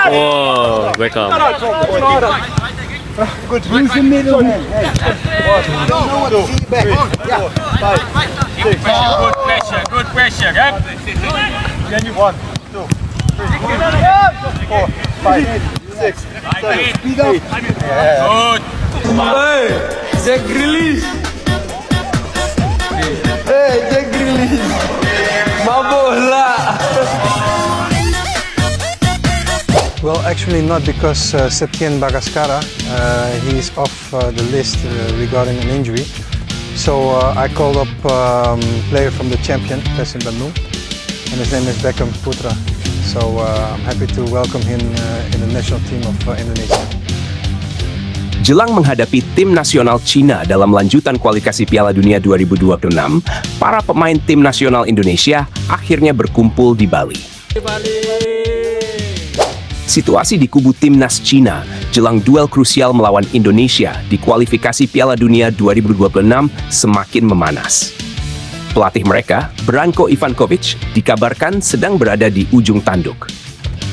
Whoa, wake up. Good. Use the middle hand. Good pressure, kan? Then you 1, 2, 3, 4, 5, 6, 7. Speed up. Good. Hey, Jack Grealish. Hey, Jack Grealish. Mabola. Well, actually not because Setien Bagaskara, he is off the list regarding an injury. So I called up player from the champion, Persim Bandung, and his name is Beckham Putra. So I'm happy to welcome him in the national team of Indonesia. Jelang menghadapi tim nasional Cina dalam lanjutan kualifikasi Piala Dunia 2026, para pemain tim nasional Indonesia akhirnya berkumpul di Bali. Situasi di kubu timnas Cina jelang duel krusial melawan Indonesia di kualifikasi Piala Dunia 2026 semakin memanas. Pelatih mereka, Branko Ivankovic, dikabarkan sedang berada di ujung tanduk.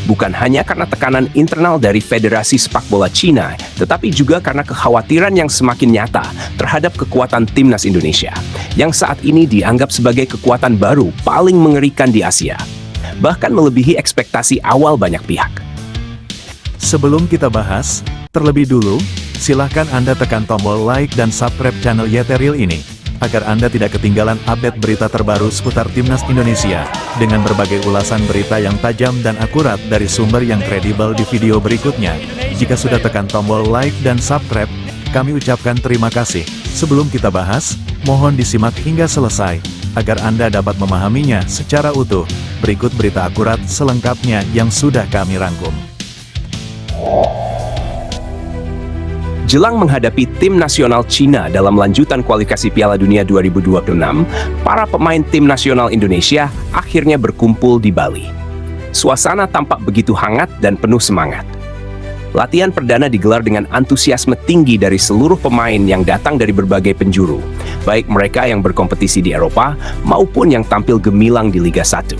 Bukan hanya karena tekanan internal dari Federasi Sepak Bola Cina, tetapi juga karena kekhawatiran yang semakin nyata terhadap kekuatan timnas Indonesia, yang saat ini dianggap sebagai kekuatan baru paling mengerikan di Asia, bahkan melebihi ekspektasi awal banyak pihak. Sebelum kita bahas, terlebih dulu, silahkan Anda tekan tombol like dan subscribe channel Yeterial ini, agar Anda tidak ketinggalan update berita terbaru seputar Timnas Indonesia, dengan berbagai ulasan berita yang tajam dan akurat dari sumber yang kredibel di video berikutnya. Jika sudah tekan tombol like dan subscribe, kami ucapkan terima kasih. Sebelum kita bahas, mohon disimak hingga selesai, agar Anda dapat memahaminya secara utuh. Berikut berita akurat selengkapnya yang sudah kami rangkum. Jelang menghadapi tim nasional Cina dalam lanjutan kualifikasi Piala Dunia 2026, para pemain tim nasional Indonesia akhirnya berkumpul di Bali. Suasana tampak begitu hangat dan penuh semangat. Latihan perdana digelar dengan antusiasme tinggi dari seluruh pemain yang datang dari berbagai penjuru, baik mereka yang berkompetisi di Eropa maupun yang tampil gemilang di Liga 1.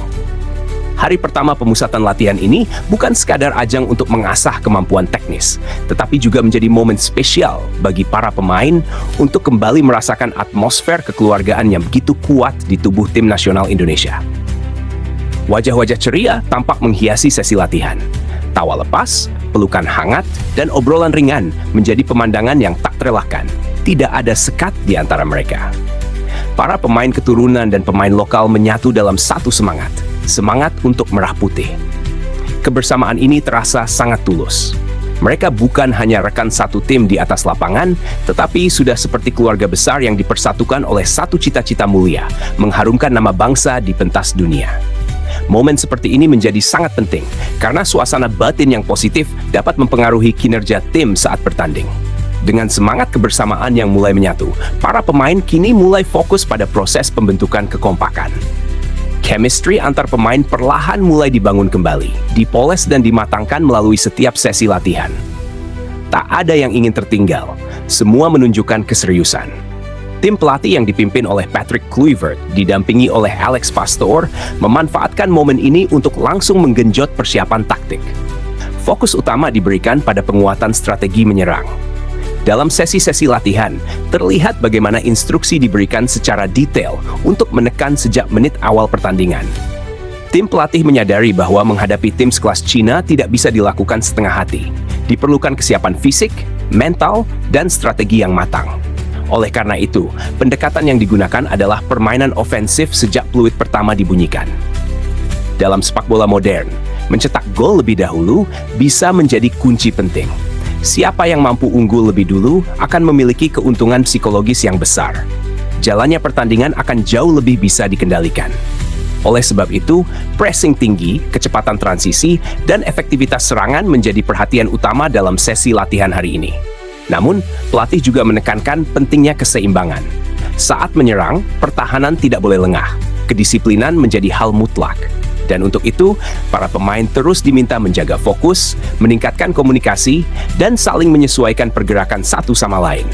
Hari pertama pemusatan latihan ini bukan sekadar ajang untuk mengasah kemampuan teknis, tetapi juga menjadi momen spesial bagi para pemain untuk kembali merasakan atmosfer kekeluargaan yang begitu kuat di tubuh tim nasional Indonesia. Wajah-wajah ceria tampak menghiasi sesi latihan. Tawa lepas, pelukan hangat, dan obrolan ringan menjadi pemandangan yang tak terelakkan. Tidak ada sekat di antara mereka. Para pemain keturunan dan pemain lokal menyatu dalam satu semangat untuk merah putih. Kebersamaan ini terasa sangat tulus. Mereka bukan hanya rekan satu tim di atas lapangan, tetapi sudah seperti keluarga besar yang dipersatukan oleh satu cita-cita mulia, mengharumkan nama bangsa di pentas dunia. Momen seperti ini menjadi sangat penting, karena suasana batin yang positif dapat mempengaruhi kinerja tim saat bertanding. Dengan semangat kebersamaan yang mulai menyatu, para pemain kini mulai fokus pada proses pembentukan kekompakan. Chemistry antar pemain perlahan mulai dibangun kembali, dipoles dan dimatangkan melalui setiap sesi latihan. Tak ada yang ingin tertinggal, semua menunjukkan keseriusan. Tim pelatih yang dipimpin oleh Patrick Kluivert, didampingi oleh Alex Pastoor, memanfaatkan momen ini untuk langsung menggenjot persiapan taktik. Fokus utama diberikan pada penguatan strategi menyerang. Dalam sesi-sesi latihan, terlihat bagaimana instruksi diberikan secara detail untuk menekan sejak menit awal pertandingan. Tim pelatih menyadari bahwa menghadapi tim sekelas Cina tidak bisa dilakukan setengah hati. Diperlukan kesiapan fisik, mental, dan strategi yang matang. Oleh karena itu, pendekatan yang digunakan adalah permainan ofensif sejak peluit pertama dibunyikan. Dalam sepak bola modern, mencetak gol lebih dahulu bisa menjadi kunci penting. Siapa yang mampu unggul lebih dulu akan memiliki keuntungan psikologis yang besar. Jalannya pertandingan akan jauh lebih bisa dikendalikan. Oleh sebab itu, pressing tinggi, kecepatan transisi, dan efektivitas serangan menjadi perhatian utama dalam sesi latihan hari ini. Namun, pelatih juga menekankan pentingnya keseimbangan. Saat menyerang, pertahanan tidak boleh lengah. Kedisiplinan menjadi hal mutlak. Dan untuk itu, para pemain terus diminta menjaga fokus, meningkatkan komunikasi, dan saling menyesuaikan pergerakan satu sama lain.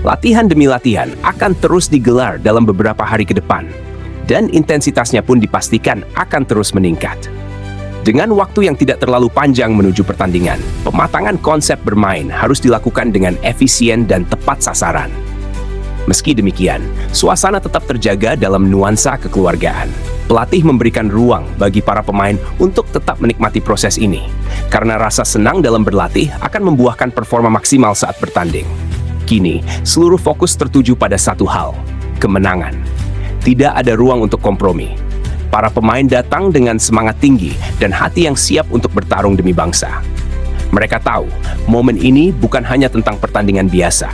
Latihan demi latihan akan terus digelar dalam beberapa hari ke depan, dan intensitasnya pun dipastikan akan terus meningkat. Dengan waktu yang tidak terlalu panjang menuju pertandingan, pematangan konsep bermain harus dilakukan dengan efisien dan tepat sasaran. Meski demikian, suasana tetap terjaga dalam nuansa kekeluargaan. Pelatih memberikan ruang bagi para pemain untuk tetap menikmati proses ini, karena rasa senang dalam berlatih akan membuahkan performa maksimal saat bertanding. Kini, seluruh fokus tertuju pada satu hal, kemenangan. Tidak ada ruang untuk kompromi. Para pemain datang dengan semangat tinggi dan hati yang siap untuk bertarung demi bangsa. Mereka tahu, momen ini bukan hanya tentang pertandingan biasa.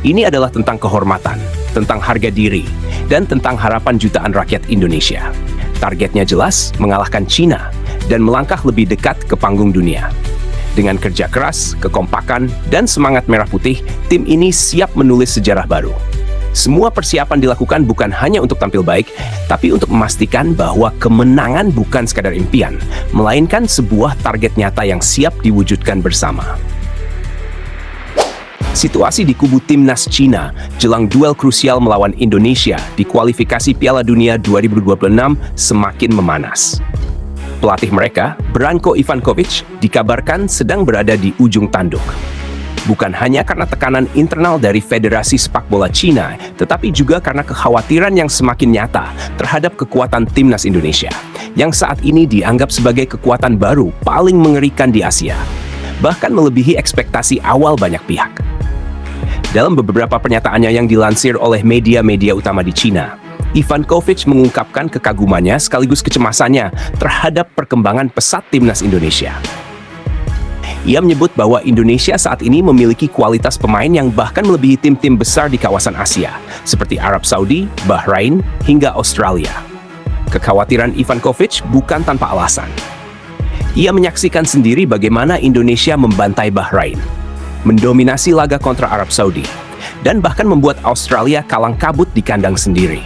Ini adalah tentang kehormatan, tentang harga diri, dan tentang harapan jutaan rakyat Indonesia. Targetnya jelas, mengalahkan Cina dan melangkah lebih dekat ke panggung dunia. Dengan kerja keras, kekompakan, dan semangat merah putih, tim ini siap menulis sejarah baru. Semua persiapan dilakukan bukan hanya untuk tampil baik, tapi untuk memastikan bahwa kemenangan bukan sekadar impian, melainkan sebuah target nyata yang siap diwujudkan bersama. Situasi di kubu timnas Cina jelang duel krusial melawan Indonesia di kualifikasi Piala Dunia 2026 semakin memanas. Pelatih mereka, Branko Ivankovic, dikabarkan sedang berada di ujung tanduk. Bukan hanya karena tekanan internal dari Federasi Sepak Bola Cina, tetapi juga karena kekhawatiran yang semakin nyata terhadap kekuatan timnas Indonesia, yang saat ini dianggap sebagai kekuatan baru paling mengerikan di Asia, bahkan melebihi ekspektasi awal banyak pihak. Dalam beberapa pernyataannya yang dilansir oleh media-media utama di Cina, Ivankovic mengungkapkan kekagumannya sekaligus kecemasannya terhadap perkembangan pesat timnas Indonesia. Ia menyebut bahwa Indonesia saat ini memiliki kualitas pemain yang bahkan melebihi tim-tim besar di kawasan Asia, seperti Arab Saudi, Bahrain, hingga Australia. Kekhawatiran Ivankovic bukan tanpa alasan. Ia menyaksikan sendiri bagaimana Indonesia membantai Bahrain, mendominasi laga kontra Arab Saudi, dan bahkan membuat Australia kalang kabut di kandang sendiri.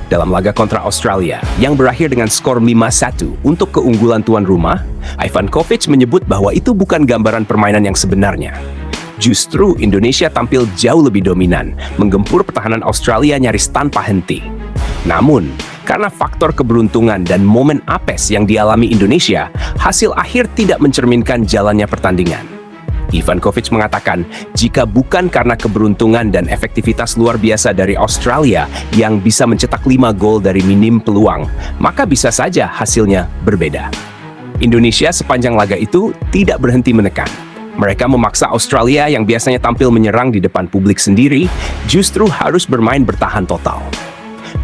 Dalam laga kontra Australia yang berakhir dengan skor 5-1 untuk keunggulan tuan rumah, Ivankovic menyebut bahwa itu bukan gambaran permainan yang sebenarnya. Justru Indonesia tampil jauh lebih dominan, menggempur pertahanan Australia nyaris tanpa henti. Namun, karena faktor keberuntungan dan momen apes yang dialami Indonesia, hasil akhir tidak mencerminkan jalannya pertandingan. Ivankovic mengatakan, jika bukan karena keberuntungan dan efektivitas luar biasa dari Australia yang bisa mencetak 5 gol dari minim peluang, maka bisa saja hasilnya berbeda. Indonesia sepanjang laga itu tidak berhenti menekan. Mereka memaksa Australia yang biasanya tampil menyerang di depan publik sendiri, justru harus bermain bertahan total.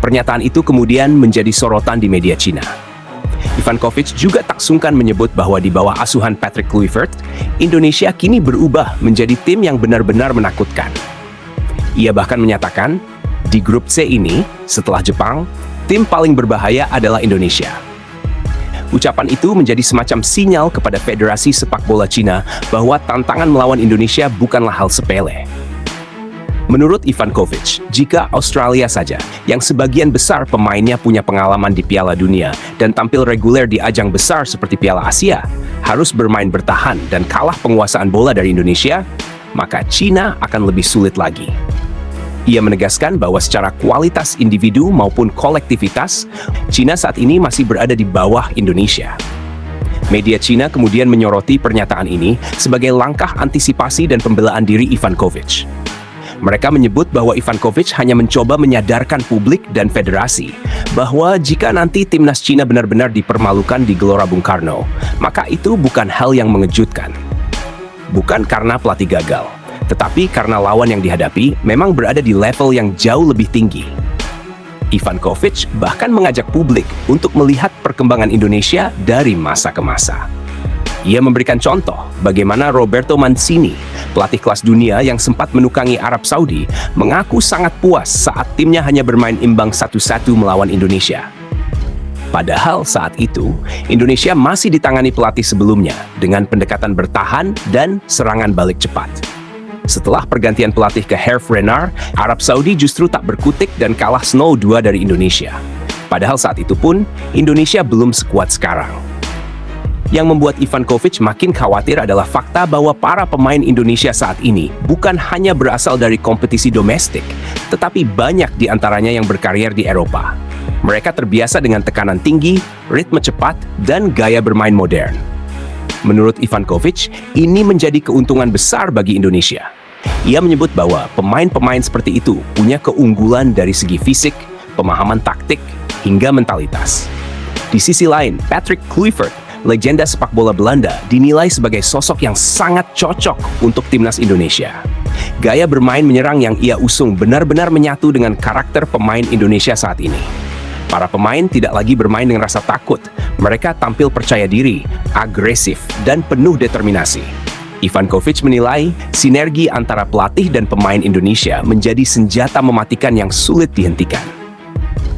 Pernyataan itu kemudian menjadi sorotan di media Cina. Ivankovic juga tak sungkan menyebut bahwa di bawah asuhan Patrick Kluivert, Indonesia kini berubah menjadi tim yang benar-benar menakutkan. Ia bahkan menyatakan, di grup C ini, setelah Jepang, tim paling berbahaya adalah Indonesia. Ucapan itu menjadi semacam sinyal kepada Federasi Sepak Bola Cina bahwa tantangan melawan Indonesia bukanlah hal sepele. Menurut Ivankovic, jika Australia saja, yang sebagian besar pemainnya punya pengalaman di Piala Dunia dan tampil reguler di ajang besar seperti Piala Asia, harus bermain bertahan dan kalah penguasaan bola dari Indonesia, maka Cina akan lebih sulit lagi. Ia menegaskan bahwa secara kualitas individu maupun kolektivitas, Cina saat ini masih berada di bawah Indonesia. Media Cina kemudian menyoroti pernyataan ini sebagai langkah antisipasi dan pembelaan diri Ivankovic. Mereka menyebut bahwa Ivankovic hanya mencoba menyadarkan publik dan federasi bahwa jika nanti timnas Cina benar-benar dipermalukan di Gelora Bung Karno, maka itu bukan hal yang mengejutkan. Bukan karena pelatih gagal, tetapi karena lawan yang dihadapi memang berada di level yang jauh lebih tinggi. Ivankovic bahkan mengajak publik untuk melihat perkembangan Indonesia dari masa ke masa. Ia memberikan contoh bagaimana Roberto Mancini, pelatih kelas dunia yang sempat menukangi Arab Saudi, mengaku sangat puas saat timnya hanya bermain imbang 1-1 melawan Indonesia. Padahal saat itu, Indonesia masih ditangani pelatih sebelumnya dengan pendekatan bertahan dan serangan balik cepat. Setelah pergantian pelatih ke Hervé Renard, Arab Saudi justru tak berkutik dan kalah 0-2 dari Indonesia. Padahal saat itu pun, Indonesia belum sekuat sekarang. Yang membuat Ivankovic makin khawatir adalah fakta bahwa para pemain Indonesia saat ini bukan hanya berasal dari kompetisi domestik, tetapi banyak di antaranya yang berkarier di Eropa. Mereka terbiasa dengan tekanan tinggi, ritme cepat, dan gaya bermain modern. Menurut Ivankovic, ini menjadi keuntungan besar bagi Indonesia. Ia menyebut bahwa pemain-pemain seperti itu punya keunggulan dari segi fisik, pemahaman taktik, hingga mentalitas. Di sisi lain, Patrick Kluivert, legenda sepak bola Belanda, dinilai sebagai sosok yang sangat cocok untuk timnas Indonesia. Gaya bermain menyerang yang ia usung benar-benar menyatu dengan karakter pemain Indonesia saat ini. Para pemain tidak lagi bermain dengan rasa takut. Mereka tampil percaya diri, agresif, dan penuh determinasi. Ivankovic menilai sinergi antara pelatih dan pemain Indonesia menjadi senjata mematikan yang sulit dihentikan.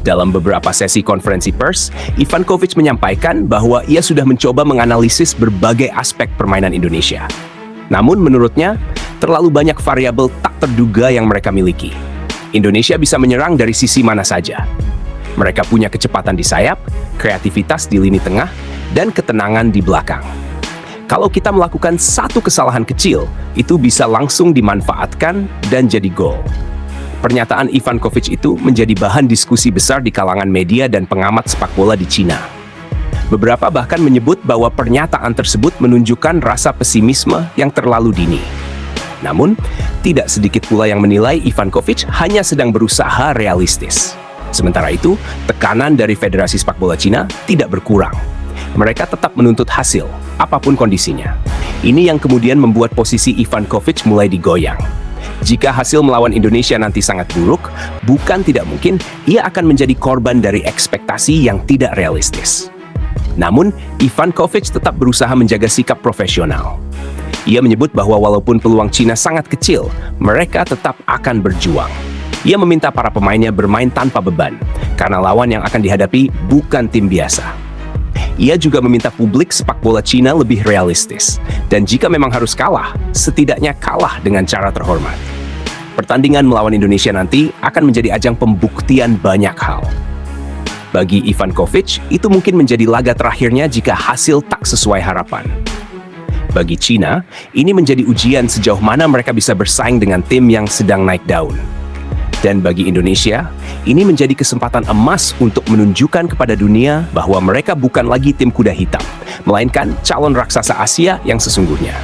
Dalam beberapa sesi konferensi pers, Ivankovic menyampaikan bahwa ia sudah mencoba menganalisis berbagai aspek permainan Indonesia. Namun menurutnya, terlalu banyak variabel tak terduga yang mereka miliki. Indonesia bisa menyerang dari sisi mana saja. Mereka punya kecepatan di sayap, kreativitas di lini tengah, dan ketenangan di belakang. Kalau kita melakukan satu kesalahan kecil, itu bisa langsung dimanfaatkan dan jadi gol. Pernyataan Ivankovic itu menjadi bahan diskusi besar di kalangan media dan pengamat sepak bola di Cina. Beberapa bahkan menyebut bahwa pernyataan tersebut menunjukkan rasa pesimisme yang terlalu dini. Namun, tidak sedikit pula yang menilai Ivankovic hanya sedang berusaha realistis. Sementara itu, tekanan dari Federasi Sepak Bola Cina tidak berkurang. Mereka tetap menuntut hasil, apapun kondisinya. Ini yang kemudian membuat posisi Ivankovic mulai digoyang. Jika hasil melawan Indonesia nanti sangat buruk, bukan tidak mungkin ia akan menjadi korban dari ekspektasi yang tidak realistis. Namun, Ivankovic tetap berusaha menjaga sikap profesional. Ia menyebut bahwa walaupun peluang Cina sangat kecil, mereka tetap akan berjuang. Ia meminta para pemainnya bermain tanpa beban, karena lawan yang akan dihadapi bukan tim biasa. Ia juga meminta publik sepak bola Cina lebih realistis, dan jika memang harus kalah, setidaknya kalah dengan cara terhormat. Pertandingan melawan Indonesia nanti akan menjadi ajang pembuktian banyak hal. Bagi Ivankovic, itu mungkin menjadi laga terakhirnya jika hasil tak sesuai harapan. Bagi Cina, ini menjadi ujian sejauh mana mereka bisa bersaing dengan tim yang sedang naik daun. Dan bagi Indonesia, ini menjadi kesempatan emas untuk menunjukkan kepada dunia bahwa mereka bukan lagi tim kuda hitam, melainkan calon raksasa Asia yang sesungguhnya.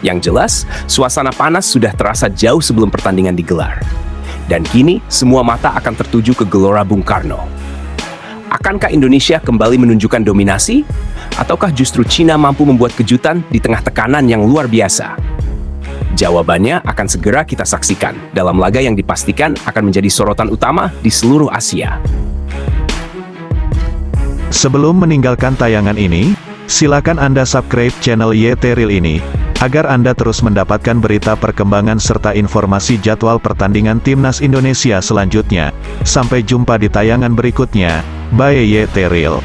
Yang jelas, suasana panas sudah terasa jauh sebelum pertandingan digelar. Dan kini, semua mata akan tertuju ke Gelora Bung Karno. Akankah Indonesia kembali menunjukkan dominasi? Ataukah justru Cina mampu membuat kejutan di tengah tekanan yang luar biasa? Jawabannya akan segera kita saksikan dalam laga yang dipastikan akan menjadi sorotan utama di seluruh Asia. Sebelum meninggalkan tayangan ini, silakan Anda subscribe channel YT Real ini, agar Anda terus mendapatkan berita perkembangan serta informasi jadwal pertandingan Timnas Indonesia selanjutnya. Sampai jumpa di tayangan berikutnya. Bye YT Real.